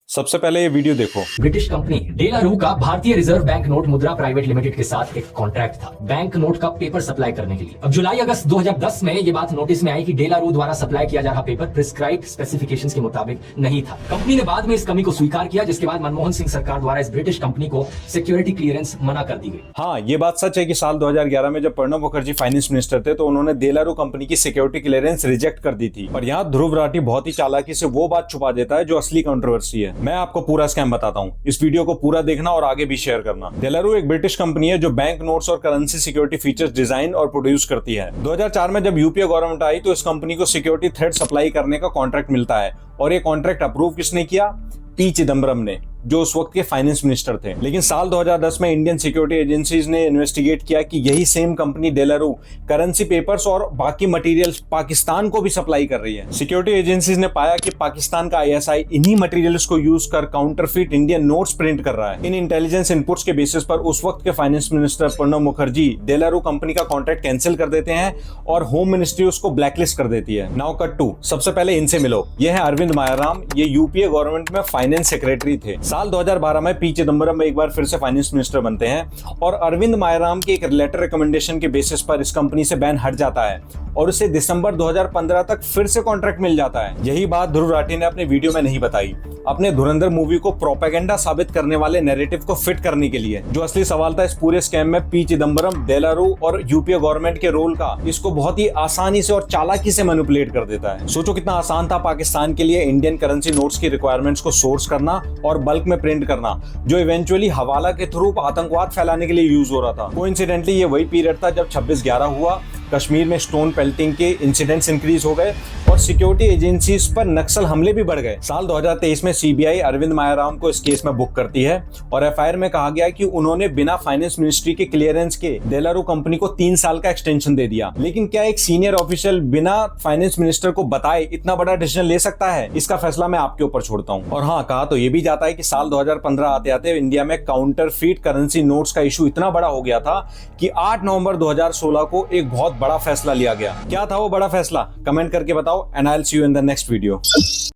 सबसे पहले ये वीडियो देखो। ब्रिटिश कंपनी डेलारू का भारतीय रिजर्व बैंक नोट मुद्रा प्राइवेट लिमिटेड के साथ एक कॉन्ट्रैक्ट था बैंक नोट का पेपर सप्लाई करने के लिए। अब जुलाई अगस्त 2010 में ये बात नोटिस में आई कि डेलारू द्वारा सप्लाई किया जा रहा पेपर प्रिस्क्राइब्ड स्पेसिफिकेशंस के मुताबिक नहीं था। कंपनी ने बाद में इस कमी को स्वीकार किया, जिसके बाद मनमोहन सिंह सरकार द्वारा इस ब्रिटिश कंपनी को सिक्योरिटी क्लियरेंस मना कर दी गई। हाँ, ये बात सच है कि साल 2011 में जब प्रणब मुखर्जी फाइनेंस मिनिस्टर थे तो उन्होंने डेलारू कंपनी की सिक्योरिटी क्लियरेंस रिजेक्ट कर दी थी। पर यहाँ ध्रुव राठी बहुत ही चालाकी से वो बात छुपा देता है जो असली कंट्रोवर्सी है। मैं आपको पूरा स्कैम बताता हूँ, इस वीडियो को पूरा देखना और आगे भी शेयर करना। डेलारू एक ब्रिटिश कंपनी है जो बैंक नोट्स और करेंसी सिक्योरिटी फीचर्स डिजाइन और प्रोड्यूस करती है। 2004 में जब यूपीए गवर्नमेंट आई तो इस कंपनी को सिक्योरिटी थ्रेड सप्लाई करने का कॉन्ट्रैक्ट मिलता है और ये कॉन्ट्रैक्ट अप्रूव किसने किया? पी चिदम्बरम ने, जो उस वक्त के फाइनेंस मिनिस्टर थे। लेकिन साल 2010 में इंडियन सिक्योरिटी एजेंसीज ने इन्वेस्टिगेट किया कि यही सेम कंपनी डेलारू करेंसी पेपर्स और बाकी मटेरियल्स पाकिस्तान को भी सप्लाई कर रही है। सिक्योरिटी एजेंसीज ने पाया कि पाकिस्तान का आईएसआई इन्हीं मटेरियल्स को यूज कर काउंटरफिट इंडियन नोट्स प्रिंट कर रहा है। इन इंटेलिजेंस इनपुट्स के बेसिस पर उस वक्त के finance minister Pranab Mukherjee De La Rue company का कॉन्ट्रैक्ट कैंसिल कर देते हैं और होम मिनिस्ट्री उसको ब्लैकलिस्ट कर देती है। नाउ कट टू, सबसे पहले इनसे मिलो। ये है अरविंद मायाराम, ये यूपीए गवर्नमेंट में फाइनेंस सेक्रेटरी थे। साल 2012 में पी चिदम्बरम एक बार फिर से फाइनेंस मिनिस्टर बनते हैं और अरविंद मायाराम के एक लेटर रिकमेंडेशन के बेसिस पर इस कंपनी से बैन हट जाता है और उसे दिसंबर 2015 तक फिर से कॉन्ट्रैक्ट मिल जाता है। यही बात ध्रुव राठी ने अपने वीडियो में नहीं बताई, अपने धुरंधर मूवी को प्रोपेगेंडा साबित करने वाले नैरेटिव को फिट करने के लिए। जो असली सवाल था इस पूरे स्कैम में पी चिदम्बरम, डेलारू और यूपीए गवर्नमेंट के रोल का, इसको बहुत ही आसानी से और चालाकी से मैनिपुलेट कर देता है। सोचो कितना आसान था पाकिस्तान के लिए इंडियन करेंसी नोट्स की रिक्वायरमेंट्स को सोर्स करना और बल्क में प्रिंट करना, जो इवेंचुअली हवाला के थ्रू आतंकवाद फैलाने के लिए यूज हो रहा था। कोइंसिडेंटली ये वही पीरियड था जब 26/11 हुआ, कश्मीर में स्टोन पेल्टिंग के इंसिडेंट्स इंक्रीज हो गए और सिक्योरिटी एजेंसीज पर नक्सल हमले भी बढ़ गए। साल 2023 में सीबीआई अरविंद मायाराम को इस केस में बुक करती है और एफआईआर में कहा गया कि उन्होंने बिना फाइनेंस मिनिस्ट्री के क्लियरेंस के डेलारू कंपनी को 3 साल का एक्सटेंशन दे दिया। लेकिन क्या एक सीनियर ऑफिशियल बिना फाइनेंस मिनिस्टर को बताए इतना बड़ा डिसीजन ले सकता है? इसका फैसला मैं आपके ऊपर छोड़ता हूँ। और हाँ, कहा तो ये भी जाता है कि साल 2015 आते आते इंडिया में काउंटरफीट करेंसी नोट्स का इशू इतना बड़ा हो गया था कि 8 नवंबर 2016 को एक बहुत बड़ा फैसला लिया गया। क्या था वो बड़ा फैसला? कमेंट करके बताओ and I will see you in the next video.